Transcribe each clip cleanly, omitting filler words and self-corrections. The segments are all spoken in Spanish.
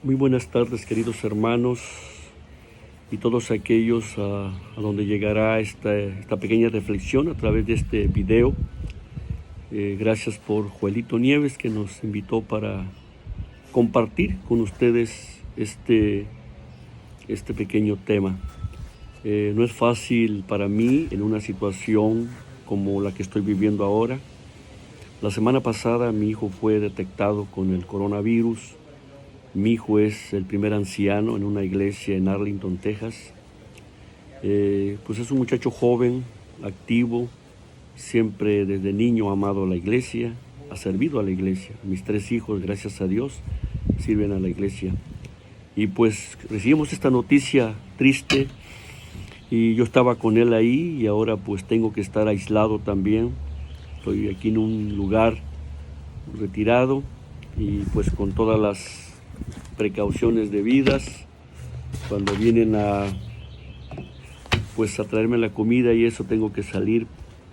Muy buenas tardes, queridos hermanos y todos aquellos a donde llegará esta pequeña reflexión a través de este video. Gracias por Joelito Nieves, que nos invitó para compartir con ustedes este pequeño tema. No es fácil para mí en una situación como la que estoy viviendo ahora. La semana pasada mi hijo fue detectado con el coronavirus. Mi hijo es el primer anciano en una iglesia en Arlington, Texas. Pues es un muchacho joven, activo, siempre desde niño ha amado a la iglesia, ha servido a la iglesia. Mis 3 hijos, gracias a Dios, sirven a la iglesia. Y pues recibimos esta noticia triste y yo estaba con él ahí y ahora pues tengo que estar aislado también. Estoy aquí en un lugar retirado y pues con todas las precauciones debidas. Cuando vienen a traerme la comida y eso, tengo que salir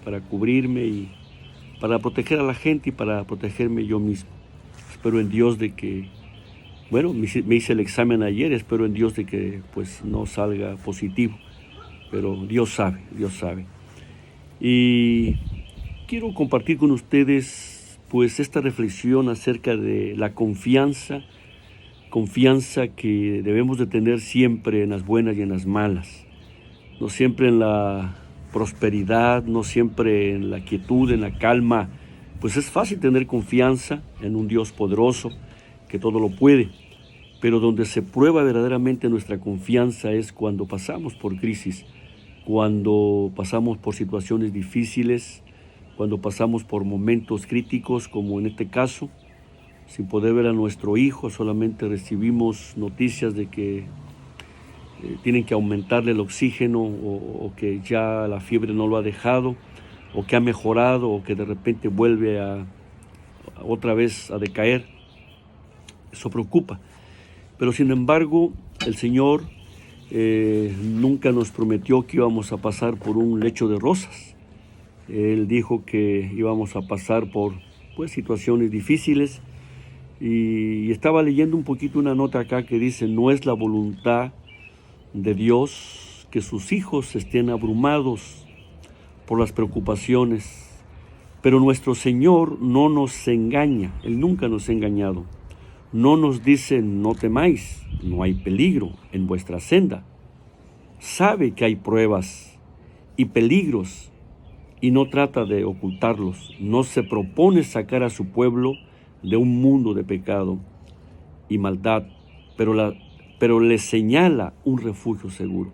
para cubrirme y para proteger a la gente y para protegerme yo mismo. Espero en Dios de que, me hice el examen ayer, espero en Dios de que pues no salga positivo, pero Dios sabe. Y quiero compartir con ustedes pues esta reflexión acerca de la confianza que debemos de tener siempre en las buenas y en las malas. No siempre en la prosperidad, no siempre en la quietud, en la calma. Pues es fácil tener confianza en un Dios poderoso que todo lo puede. Pero donde se prueba verdaderamente nuestra confianza es cuando pasamos por crisis, cuando pasamos por situaciones difíciles, cuando pasamos por momentos críticos, como en este caso. Sin poder ver a nuestro hijo, solamente recibimos noticias de que tienen que aumentarle el oxígeno o que ya la fiebre no lo ha dejado, o que ha mejorado, o que de repente vuelve otra vez a decaer. Eso preocupa. Pero sin embargo, el Señor nunca nos prometió que íbamos a pasar por un lecho de rosas. Él dijo que íbamos a pasar por situaciones difíciles. Y estaba leyendo un poquito una nota acá que dice: no es la voluntad de Dios que sus hijos estén abrumados por las preocupaciones, pero nuestro Señor no nos engaña, Él nunca nos ha engañado. No nos dice: no temáis, no hay peligro en vuestra senda. Sabe que hay pruebas y peligros y no trata de ocultarlos. No se propone sacar a su pueblo de un mundo de pecado y maldad, pero le señala un refugio seguro.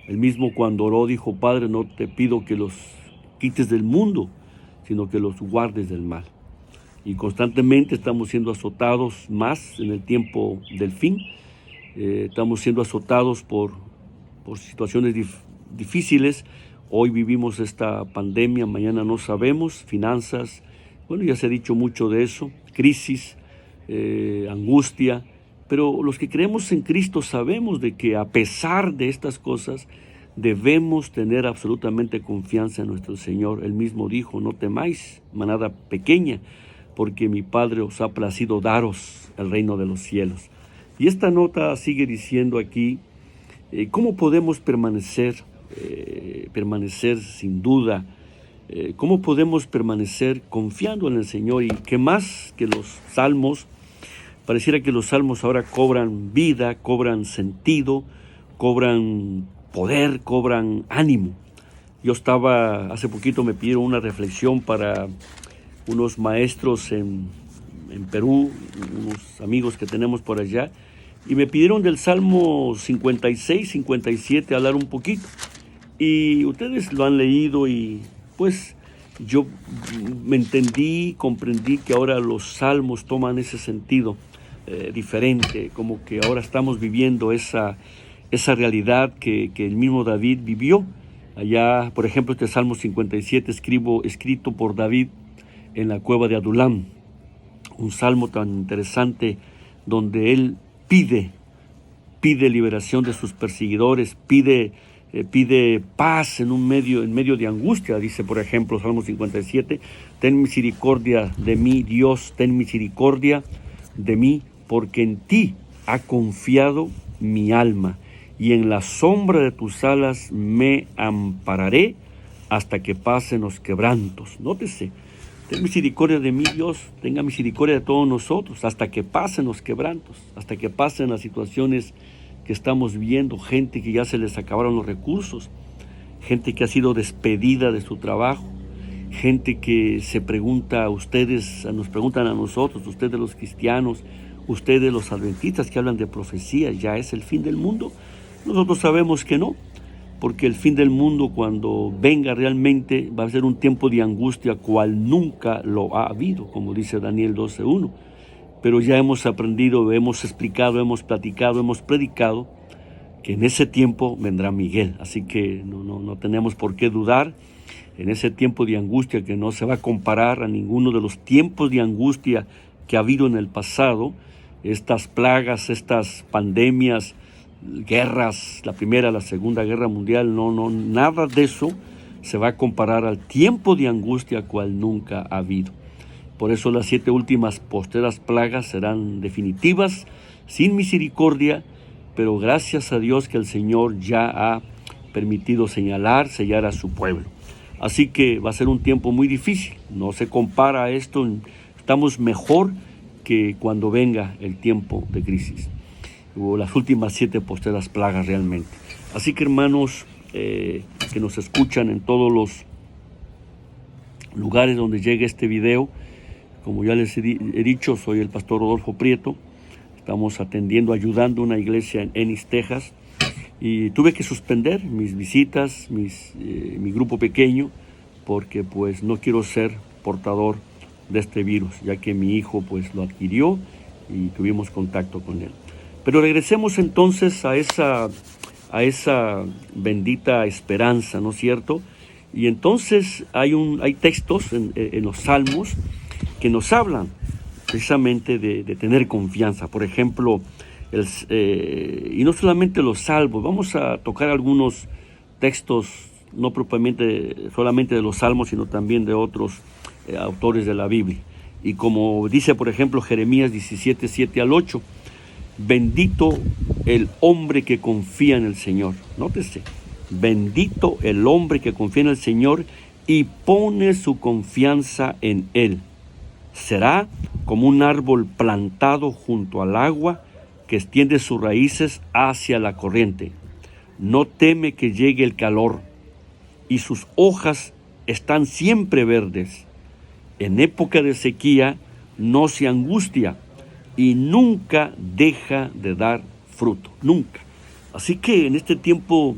Él mismo cuando oró dijo: Padre, no te pido que los quites del mundo, sino que los guardes del mal. Y constantemente estamos siendo azotados más en el tiempo del fin. Estamos siendo azotados por situaciones difíciles. Hoy vivimos esta pandemia, mañana no sabemos, finanzas. Ya se ha dicho mucho de eso, crisis, angustia, pero los que creemos en Cristo sabemos de que a pesar de estas cosas debemos tener absolutamente confianza en nuestro Señor. Él mismo dijo: no temáis, manada pequeña, porque mi Padre os ha placido daros el reino de los cielos. Y esta nota sigue diciendo aquí, ¿cómo podemos permanecer sin duda? ¿Cómo podemos permanecer confiando en el Señor? Y que más que los salmos, pareciera que los salmos ahora cobran vida, cobran sentido, cobran poder, cobran ánimo. Hace poquito me pidieron una reflexión para unos maestros en Perú, unos amigos que tenemos por allá, y me pidieron del Salmo 56, 57 hablar un poquito. Y ustedes lo han leído y pues yo comprendí que ahora los salmos toman ese sentido diferente, como que ahora estamos viviendo esa realidad que el mismo David vivió. Allá, por ejemplo, este Salmo 57 escrito por David en la cueva de Adulam, un salmo tan interesante donde él pide liberación de sus perseguidores, pide paz en medio de angustia. Dice, por ejemplo, Salmo 57, ten misericordia de mí, Dios, ten misericordia de mí, porque en ti ha confiado mi alma, y en la sombra de tus alas me ampararé hasta que pasen los quebrantos. Nótese, ten misericordia de mí, Dios, tenga misericordia de todos nosotros, hasta que pasen los quebrantos, hasta que pasen las situaciones que estamos viendo, gente que ya se les acabaron los recursos, gente que ha sido despedida de su trabajo, gente que se pregunta a ustedes, nos preguntan a nosotros, ustedes los cristianos, ustedes los adventistas que hablan de profecía, ¿ya es el fin del mundo? Nosotros sabemos que no, porque el fin del mundo, cuando venga realmente, va a ser un tiempo de angustia cual nunca lo ha habido, como dice Daniel 12:1. Pero ya hemos aprendido, hemos explicado, hemos platicado, hemos predicado que en ese tiempo vendrá Miguel. Así que no tenemos por qué dudar en ese tiempo de angustia, que no se va a comparar a ninguno de los tiempos de angustia que ha habido en el pasado. Estas plagas, estas pandemias, guerras, la Primera, la Segunda Guerra Mundial, nada de eso se va a comparar al tiempo de angustia cual nunca ha habido. Por eso las 7 últimas postreras plagas serán definitivas, sin misericordia, pero gracias a Dios que el Señor ya ha permitido sellar a su pueblo. Así que va a ser un tiempo muy difícil, no se compara a esto, estamos mejor que cuando venga el tiempo de crisis, o las últimas 7 postreras plagas realmente. Así que hermanos que nos escuchan en todos los lugares donde llegue este video, como ya les he dicho, soy el pastor Rodolfo Prieto, estamos atendiendo, ayudando a una iglesia en Ennis, Texas, y tuve que suspender mis visitas, mi grupo pequeño, porque pues no quiero ser portador de este virus, ya que mi hijo pues lo adquirió y tuvimos contacto con él. Pero regresemos entonces a esa bendita esperanza, ¿no es cierto? Y entonces hay textos en los Salmos que nos hablan precisamente de tener confianza. Por ejemplo, y no solamente los Salmos, vamos a tocar algunos textos, no propiamente solamente de los Salmos, sino también de otros autores de la Biblia. Y como dice, por ejemplo, Jeremías 17, 7-8, bendito el hombre que confía en el Señor. Nótese, bendito el hombre que confía en el Señor y pone su confianza en Él. Será como un árbol plantado junto al agua que extiende sus raíces hacia la corriente. No teme que llegue el calor y sus hojas están siempre verdes. En época de sequía no se angustia y nunca deja de dar fruto, nunca. Así que en este tiempo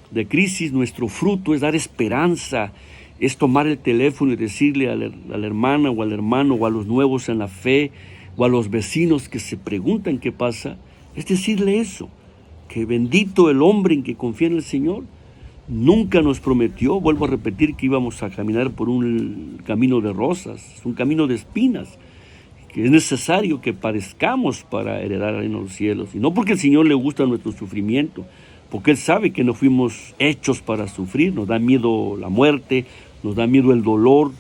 de crisis nuestro fruto es dar esperanza, es tomar el teléfono y decirle a la hermana o al hermano o a los nuevos en la fe o a los vecinos que se preguntan qué pasa, es decirle eso, que bendito el hombre en que confía en el Señor. Nunca nos prometió, vuelvo a repetir, que íbamos a caminar por un camino de rosas, un camino de espinas, que es necesario que padezcamos para heredar el reino de los cielos. Y no porque el Señor le gusta nuestro sufrimiento, porque Él sabe que no fuimos hechos para sufrir. Nos da miedo la muerte, nos da miedo el dolor,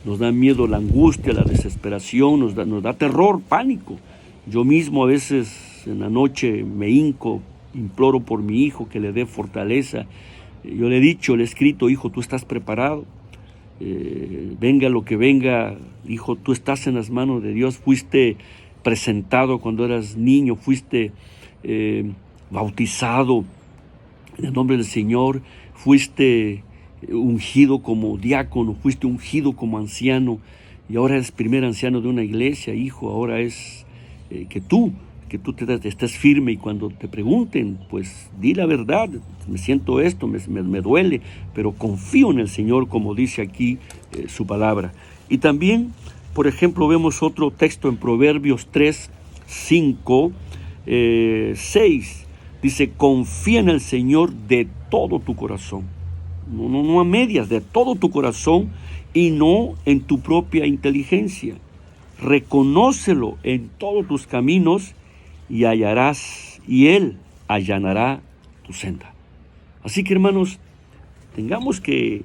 nos da miedo la angustia, la desesperación, nos da terror, pánico. Yo mismo a veces en la noche me hinco, imploro por mi hijo que le dé fortaleza. Yo le he dicho, le he escrito, hijo, tú estás preparado. Venga lo que venga, hijo, tú estás en las manos de Dios. Fuiste presentado cuando eras niño, fuiste bautizado en el nombre del Señor, fuiste ungido como diácono, fuiste ungido como anciano y ahora eres primer anciano de una iglesia, hijo. Ahora es que tú te estés firme, y cuando te pregunten, pues di la verdad. Me siento esto, me duele, pero confío en el Señor, como dice aquí su palabra. Y también, por ejemplo, vemos otro texto en Proverbios 3, 5, 6. Dice, confía en el Señor de todo tu corazón. No a medias, de todo tu corazón y no en tu propia inteligencia. Reconócelo en todos tus caminos y hallarás, y Él allanará tu senda. Así que, hermanos, tengamos que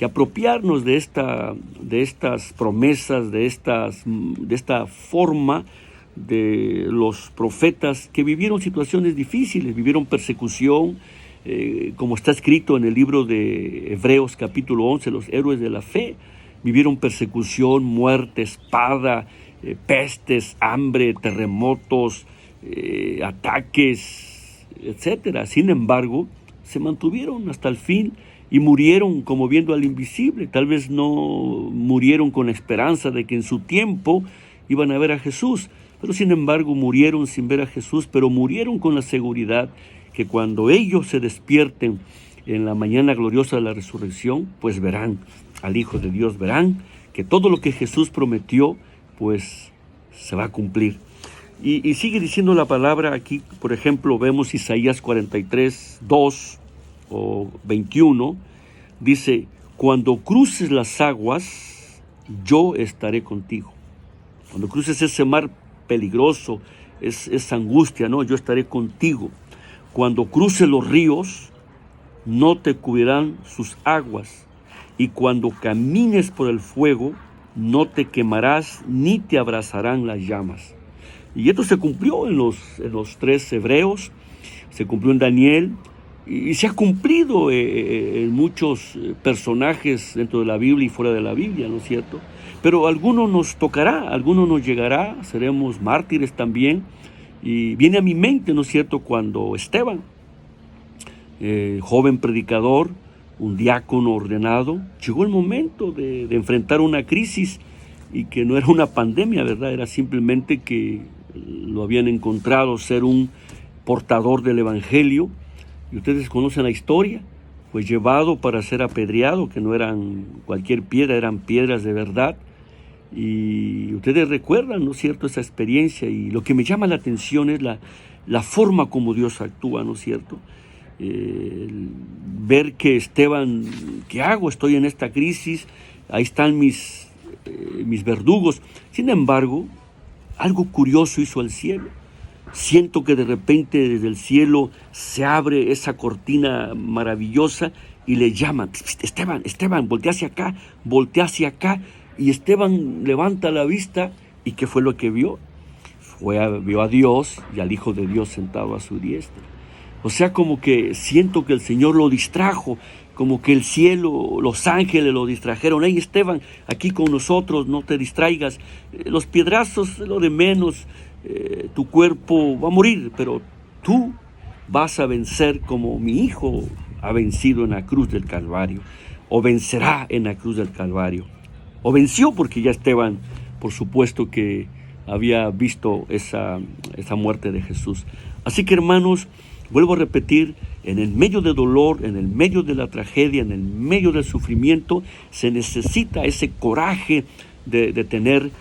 apropiarnos de estas promesas, de esta forma de los profetas que vivieron situaciones difíciles, vivieron persecución, como está escrito en el libro de Hebreos capítulo 11, los héroes de la fe, vivieron persecución, muerte, espada, pestes, hambre, terremotos, ataques, etcétera. Sin embargo, se mantuvieron hasta el fin y murieron como viendo al invisible. Tal vez no murieron con la esperanza de que en su tiempo iban a ver a Jesús, pero sin embargo murieron sin ver a Jesús, pero murieron con la seguridad que cuando ellos se despierten en la mañana gloriosa de la resurrección, pues verán al Hijo de Dios, verán que todo lo que Jesús prometió, pues se va a cumplir. Y sigue diciendo la palabra aquí, por ejemplo, vemos Isaías 43, 2 o 21, dice, cuando cruces las aguas, yo estaré contigo. Cuando cruces ese mar peligroso, esa angustia, no, yo estaré contigo. Cuando cruces los ríos, no te cubrirán sus aguas. Y cuando camines por el fuego, no te quemarás ni te abrazarán las llamas. Y esto se cumplió en los 3 hebreos, se cumplió en Daniel, y se ha cumplido en muchos personajes dentro de la Biblia y fuera de la Biblia, ¿no es cierto? Pero a algunos nos tocará, a algunos nos llegará, seremos mártires también. Y viene a mi mente, ¿no es cierto?, cuando Esteban, joven predicador, un diácono ordenado, llegó el momento de enfrentar una crisis y que no era una pandemia, ¿verdad? Era simplemente que lo habían encontrado ser un portador del evangelio. Y ustedes conocen la historia, fue llevado para ser apedreado, que no eran cualquier piedra, eran piedras de verdad. Y ustedes recuerdan, ¿no es cierto?, esa experiencia. Y lo que me llama la atención es la forma como Dios actúa, ¿no es cierto? Ver que Esteban, ¿qué hago? Estoy en esta crisis, ahí están mis verdugos. Sin embargo, algo curioso hizo el cielo. Siento que de repente desde el cielo se abre esa cortina maravillosa y le llaman, Esteban, voltea hacia acá. Y Esteban levanta la vista, ¿y qué fue lo que vio? Vio a Dios y al Hijo de Dios sentado a su diestra. O sea, como que siento que el Señor lo distrajo, como que el cielo, los ángeles lo distrajeron. Hey, Esteban, aquí con nosotros, no te distraigas. Los piedrazos, lo de menos, tu cuerpo va a morir, pero tú vas a vencer como mi hijo ha vencido en la cruz del Calvario, o vencerá en la cruz del Calvario. O venció, porque ya Esteban, por supuesto que había visto esa muerte de Jesús. Así que, hermanos, vuelvo a repetir, en el medio del dolor, en el medio de la tragedia, en el medio del sufrimiento, se necesita ese coraje de tener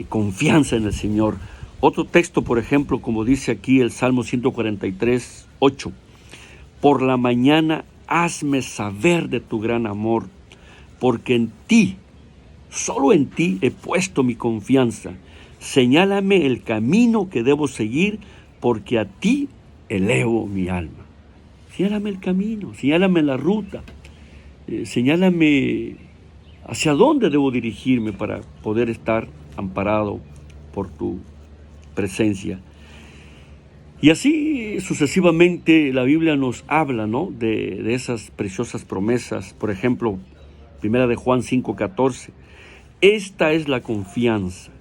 confianza en el Señor. Otro texto, por ejemplo, como dice aquí el Salmo 143, 8. Por la mañana hazme saber de tu gran amor, porque en ti, solo en ti he puesto mi confianza. Señálame el camino que debo seguir, porque a ti elevo mi alma. Señálame el camino, señálame la ruta, señálame hacia dónde debo dirigirme para poder estar amparado por tu presencia. Y así sucesivamente la Biblia nos habla, ¿no?, de esas preciosas promesas. Por ejemplo, 1 de Juan 5:14. Esta es la confianza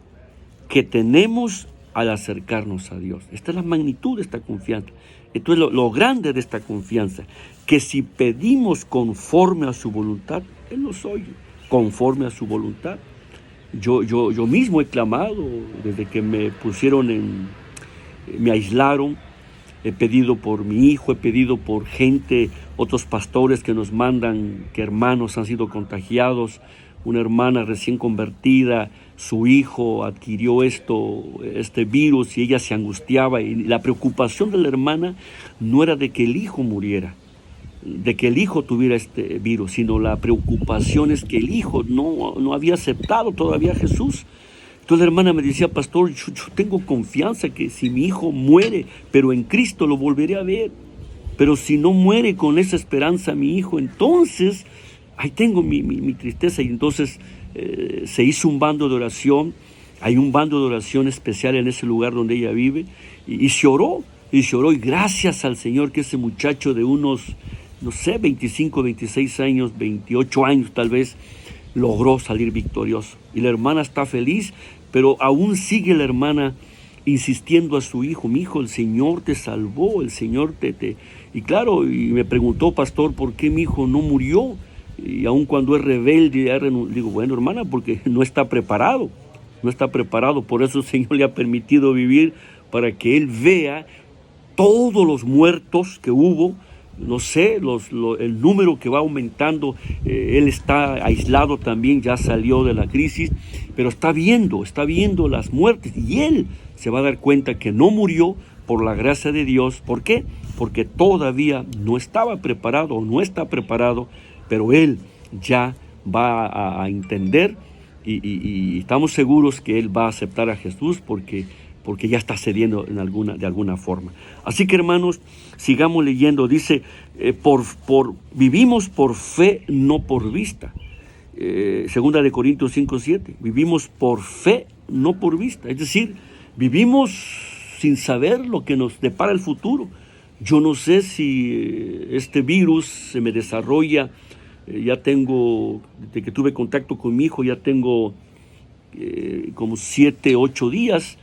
que tenemos al acercarnos a Dios. Esta es la magnitud de esta confianza. Esto es lo grande de esta confianza, que si pedimos conforme a su voluntad, Él nos oye, conforme a su voluntad. Yo mismo he clamado desde que me pusieron me aislaron. He pedido por mi hijo, he pedido por gente, otros pastores que nos mandan que hermanos han sido contagiados. Una hermana recién convertida, su hijo adquirió este virus y ella se angustiaba. Y la preocupación de la hermana no era de que el hijo muriera, de que el hijo tuviera este virus, sino la preocupación es que el hijo no había aceptado todavía a Jesús. Entonces la hermana me decía, pastor, yo tengo confianza que si mi hijo muere, pero en Cristo lo volveré a ver. Pero si no muere con esa esperanza mi hijo, entonces ahí tengo mi tristeza. Y entonces se hizo un bando de oración Hay un bando de oración especial en ese lugar donde ella vive, y se oró, y gracias al Señor que ese muchacho de unos, no sé, 25, 26 años, 28 años tal vez, logró salir victorioso. Y la hermana está feliz, pero aún sigue la hermana insistiendo a su hijo: mi hijo, el Señor te salvó, el Señor te... Y claro, y me preguntó, pastor, ¿por qué mi hijo no murió? Y aun cuando es rebelde, digo, bueno, hermana, porque no está preparado. No está preparado, por eso el Señor le ha permitido vivir, para que él vea todos los muertos que hubo, no sé, el número que va aumentando. Él está aislado también, ya salió de la crisis, pero está viendo las muertes, y él se va a dar cuenta que no murió por la gracia de Dios. ¿Por qué? Porque todavía no estaba preparado, no está preparado, pero él ya va a entender, y estamos seguros que él va a aceptar a Jesús porque ya está cediendo de alguna forma. Así que, hermanos, sigamos leyendo. Dice, vivimos por fe, no por vista. Segunda de Corintios 5:7. Vivimos por fe, no por vista. Es decir, vivimos sin saber lo que nos depara el futuro. Yo no sé si este virus se me desarrolla. Ya tengo, desde que tuve contacto con mi hijo, ya tengo como 7, 8 días.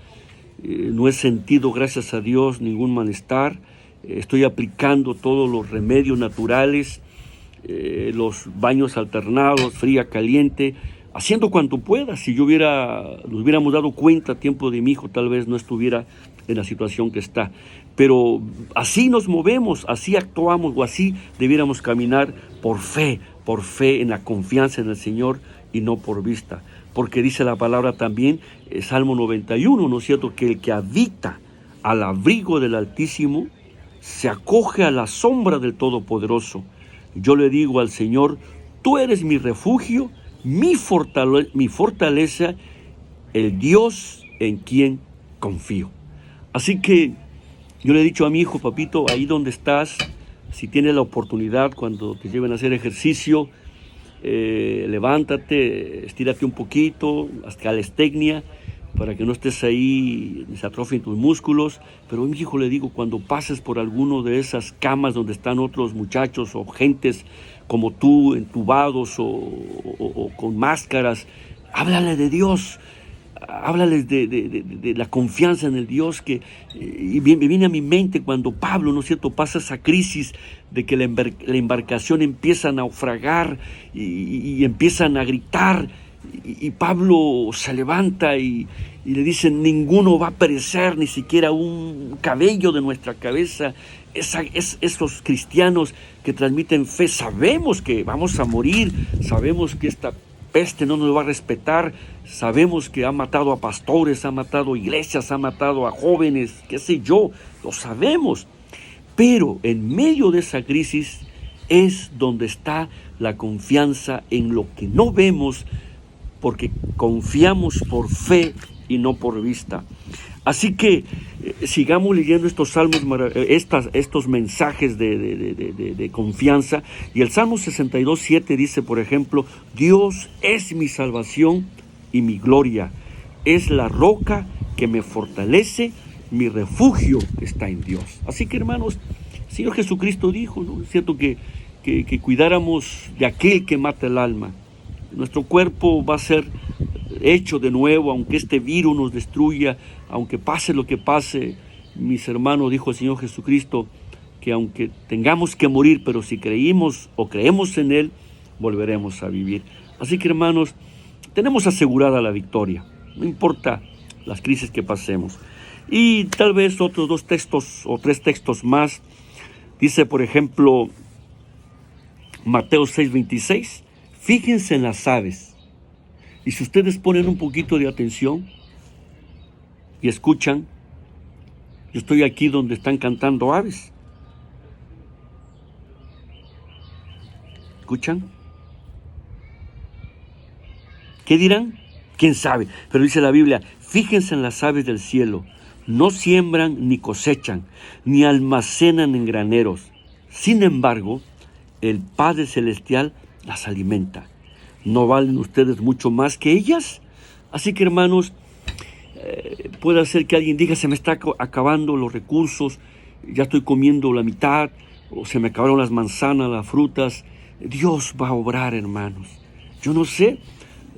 No he sentido, gracias a Dios, ningún malestar. Estoy aplicando todos los remedios naturales, los baños alternados, fría, caliente, haciendo cuanto pueda. Si nos hubiéramos dado cuenta a tiempo de mi hijo, tal vez no estuviera en la situación que está. Pero así nos movemos, así actuamos, o así debiéramos caminar por fe en la confianza en el Señor, y no por vista. Porque dice la palabra también, Salmo 91, ¿no es cierto?, que el que habita al abrigo del Altísimo se acoge a la sombra del Todopoderoso. Yo le digo al Señor: tú eres mi refugio, mi fortaleza, el Dios en quien confío. Así que yo le he dicho a mi hijo: papito, ahí donde estás, si tienes la oportunidad, cuando te lleven a hacer ejercicio, levántate, estírate un poquito, haz calistenia, para que no estés ahí, se atrofien tus músculos. Pero a mi hijo le digo, cuando pases por alguno de esas camas donde están otros muchachos o gentes como tú, entubados o con máscaras, háblale de Dios. Háblales de la confianza en el Dios y me viene a mi mente cuando Pablo, ¿no es cierto?, pasa esa crisis de que la embarcación empieza a naufragar y empiezan a gritar, y Pablo se levanta y le dicen: ninguno va a perecer, ni siquiera un cabello de nuestra cabeza. Esos cristianos que transmiten fe, sabemos que vamos a morir, sabemos que esta peste no nos va a respetar, sabemos que ha matado a pastores, ha matado iglesias, ha matado a jóvenes, qué sé yo, lo sabemos. Pero en medio de esa crisis es donde está la confianza en lo que no vemos, porque confiamos por fe y no por vista. Así que sigamos leyendo estos salmos, estos mensajes de confianza. Y el Salmo 62:7 dice, por ejemplo: Dios es mi salvación y mi gloria, es la roca que me fortalece, mi refugio está en Dios. Así que, hermanos, el Señor Jesucristo dijo, ¿no es cierto?, que cuidáramos de aquel que mata el alma. Nuestro cuerpo va a ser hecho de nuevo, aunque este virus nos destruya, aunque pase lo que pase. Mis hermanos, dijo el Señor Jesucristo, que aunque tengamos que morir, pero si creemos en Él, volveremos a vivir. Así que, hermanos, tenemos asegurada la victoria, no importa las crisis que pasemos. Y tal vez otros 2 textos o 3 textos más. Dice, por ejemplo, Mateo 6:26, fíjense en las aves. Y si ustedes ponen un poquito de atención y escuchan, yo estoy aquí donde están cantando aves. ¿Escuchan? ¿Qué dirán? ¿Quién sabe? Pero dice la Biblia, fíjense en las aves del cielo, no siembran ni cosechan, ni almacenan en graneros. Sin embargo, el Padre Celestial las alimenta. ¿No valen ustedes mucho más que ellas? Así que, hermanos, puede ser que alguien diga, se me está acabando los recursos, ya estoy comiendo la mitad, o se me acabaron las manzanas, las frutas. Dios va a obrar, hermanos. Yo no sé.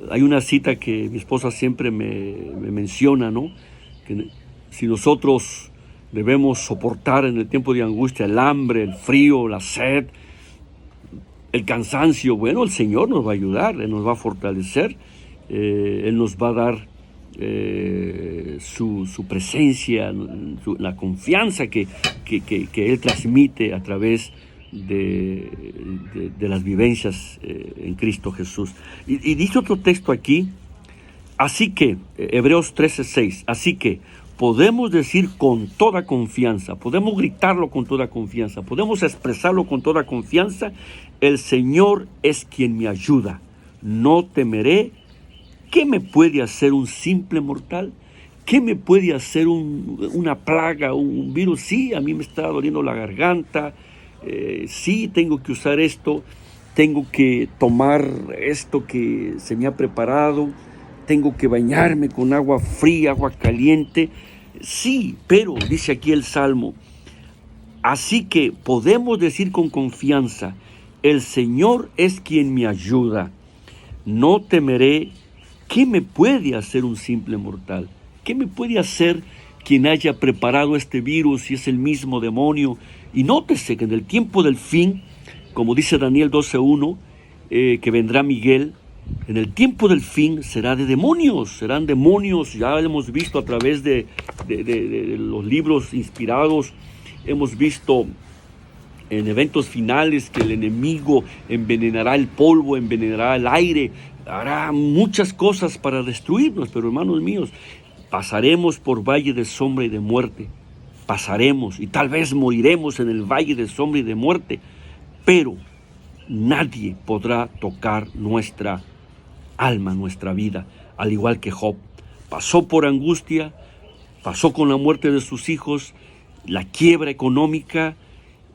Hay una cita que mi esposa siempre me menciona, ¿no? Que si nosotros debemos soportar en el tiempo de angustia el hambre, el frío, la sed, el cansancio, bueno, el Señor nos va a ayudar, Él nos va a fortalecer, Él nos va a dar su presencia, la confianza que Él transmite a través de las vivencias en Cristo Jesús. Y dice otro texto aquí, así que, Hebreos 13:6, así que podemos decir con toda confianza, podemos gritarlo con toda confianza, podemos expresarlo con toda confianza, el Señor es quien me ayuda, no temeré. ¿Qué me puede hacer un simple mortal? ¿Qué me puede hacer una plaga, un virus? Sí, a mí me está doliendo la garganta, sí, tengo que usar esto, tengo que tomar esto que se me ha preparado, tengo que bañarme con agua fría, agua caliente. Sí, pero, dice aquí el Salmo, así que podemos decir con confianza, el Señor es quien me ayuda, no temeré. ¿Qué me puede hacer un simple mortal? ¿Qué me puede hacer quien haya preparado este virus si es el mismo demonio? Y nótese que en el tiempo del fin, como dice Daniel 12:1, que vendrá Miguel, en el tiempo del fin serán demonios, ya hemos visto a través de los libros inspirados, hemos visto en eventos finales que el enemigo envenenará el polvo, envenenará el aire, hará muchas cosas para destruirnos, pero hermanos míos, pasaremos por valle de sombra y de muerte, pasaremos y tal vez moriremos en el valle de sombra y de muerte, pero nadie podrá tocar nuestra alma, nuestra vida, al igual que Job. Pasó por angustia, pasó con la muerte de sus hijos, la quiebra económica,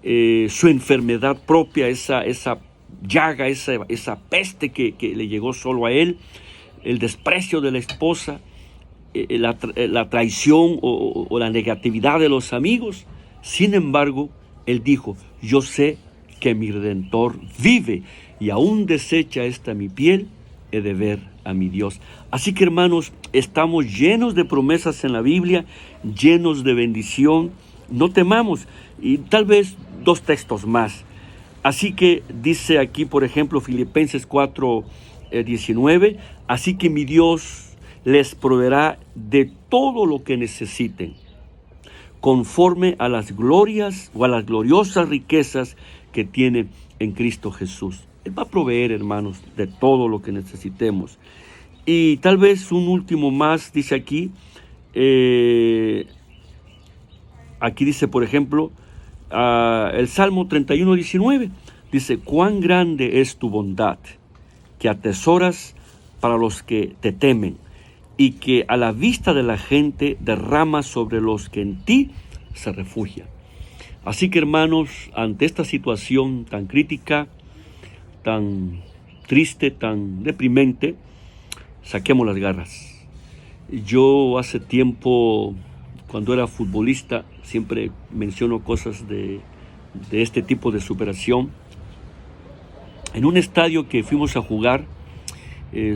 su enfermedad propia, esa llaga, esa peste que le llegó solo a él, el desprecio de la esposa, la traición o la negatividad de los amigos. Sin embargo, él dijo, yo sé que mi Redentor vive y aún deshecha esta mi piel, he de ver a mi Dios. Así que, hermanos, estamos llenos de promesas en la Biblia, llenos de bendición. No temamos. Y tal vez 2 textos más. Así que dice aquí, por ejemplo, Filipenses 4:19, así que mi Dios les proveerá de todo lo que necesiten, conforme a las glorias o a las gloriosas riquezas que tiene en Cristo Jesús. Él va a proveer, hermanos, de todo lo que necesitemos. Y tal vez un último más, dice aquí, aquí dice, por ejemplo, el Salmo 31:19, dice, cuán grande es tu bondad, que atesoras para los que te temen, y que a la vista de la gente derramas sobre los que en ti se refugian. Así que, hermanos, ante esta situación tan crítica, tan triste, tan deprimente, saquemos las garras. Yo hace tiempo, cuando era futbolista, siempre menciono cosas de este tipo de superación. En un estadio que fuimos a jugar,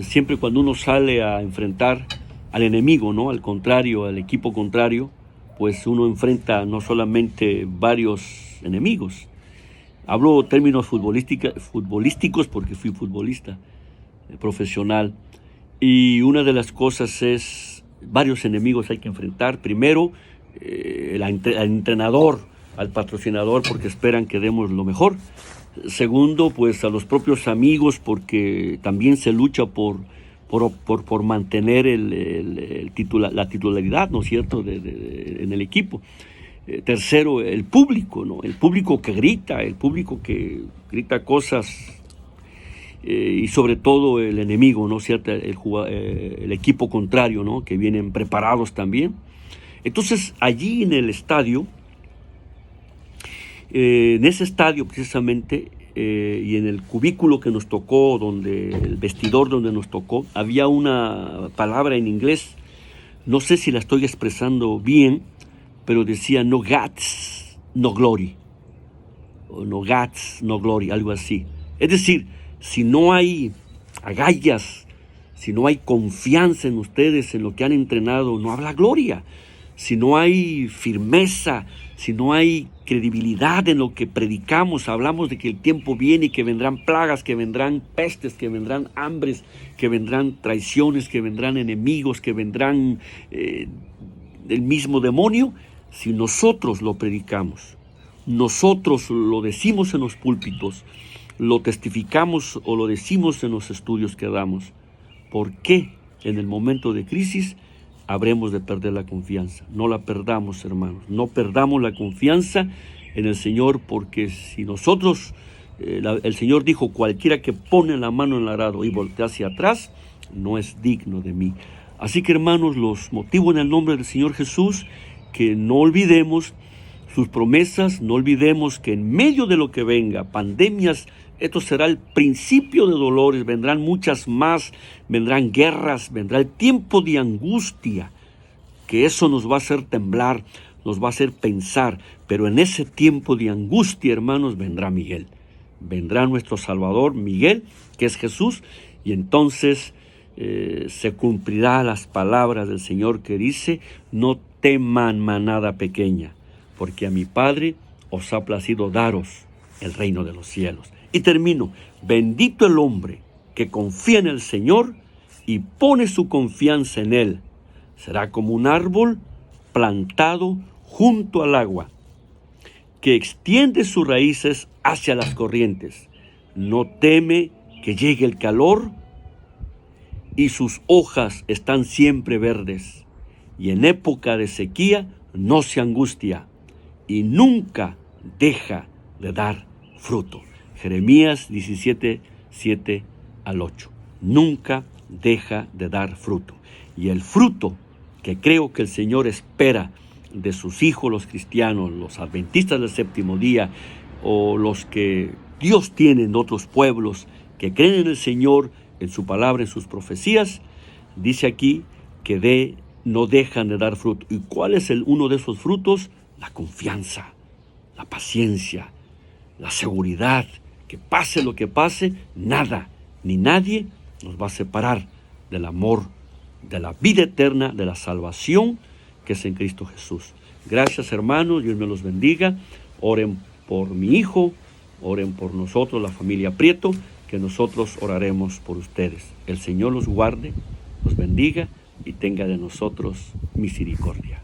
siempre cuando uno sale a enfrentar al enemigo, ¿no? Al contrario, al equipo contrario, pues uno enfrenta no solamente varios enemigos. Hablo términos futbolísticos porque fui futbolista profesional. Y una de las cosas es, varios enemigos hay que enfrentar. Primero, al entrenador, al patrocinador, porque esperan que demos lo mejor. Segundo, pues a los propios amigos, porque también se lucha por mantener la titularidad, ¿no es cierto?, en el equipo. Tercero, el público, ¿no? El público que grita cosas, y sobre todo el enemigo, ¿no es cierto?, el equipo contrario, ¿no?, que vienen preparados también. Entonces, allí en el estadio, en ese estadio precisamente, y en el cubículo que nos tocó, el vestidor donde nos tocó, había una palabra en inglés No sé si la estoy expresando bien, pero decía no guts, no glory. O no guts, no glory, algo así. Es decir, si no hay agallas, si no hay confianza en ustedes, en lo que han entrenado, no habrá gloria. Si no hay firmeza, si no hay credibilidad en lo que predicamos, hablamos de que el tiempo viene y que vendrán plagas, que vendrán pestes, que vendrán hambres, que vendrán traiciones, que vendrán enemigos, que vendrán el mismo demonio. Si nosotros lo predicamos, nosotros lo decimos en los púlpitos, lo testificamos o lo decimos en los estudios que damos, ¿por qué en el momento de crisis habremos de perder la confianza? No la perdamos, hermanos, no perdamos la confianza en el Señor, porque si nosotros, el Señor dijo, cualquiera que pone la mano en el arado y voltea hacia atrás, no es digno de mí. Así que, hermanos, los motivo en el nombre del Señor Jesús, que no olvidemos sus promesas, no olvidemos que en medio de lo que venga, pandemias, esto será el principio de dolores, vendrán muchas más, vendrán guerras, vendrá el tiempo de angustia, que eso nos va a hacer temblar, nos va a hacer pensar, pero en ese tiempo de angustia, hermanos, vendrá Miguel, vendrá nuestro Salvador Miguel, que es Jesús, y entonces se cumplirá las palabras del Señor que dice, no teman manada pequeña, porque a mi Padre os ha placido daros el reino de los cielos. Y termino, bendito el hombre que confía en el Señor y pone su confianza en Él. Será como un árbol plantado junto al agua, que extiende sus raíces hacia las corrientes. No teme que llegue el calor y sus hojas están siempre verdes. Y en época de sequía no se angustia y nunca deja de dar fruto. Jeremías 17, 7 al 8. Nunca deja de dar fruto. Y el fruto que creo que el Señor espera de sus hijos, los cristianos, los adventistas del séptimo día, o los que Dios tiene en otros pueblos, que creen en el Señor, en su palabra, en sus profecías, dice aquí que no dejan de dar fruto. ¿Y cuál es uno de esos frutos? La confianza, la paciencia, la seguridad, que pase lo que pase, nada ni nadie nos va a separar del amor, de la vida eterna, de la salvación que es en Cristo Jesús. Gracias, hermanos, Dios me los bendiga. Oren por mi hijo, oren por nosotros, la familia Prieto, que nosotros oraremos por ustedes. El Señor los guarde, los bendiga y tenga de nosotros misericordia.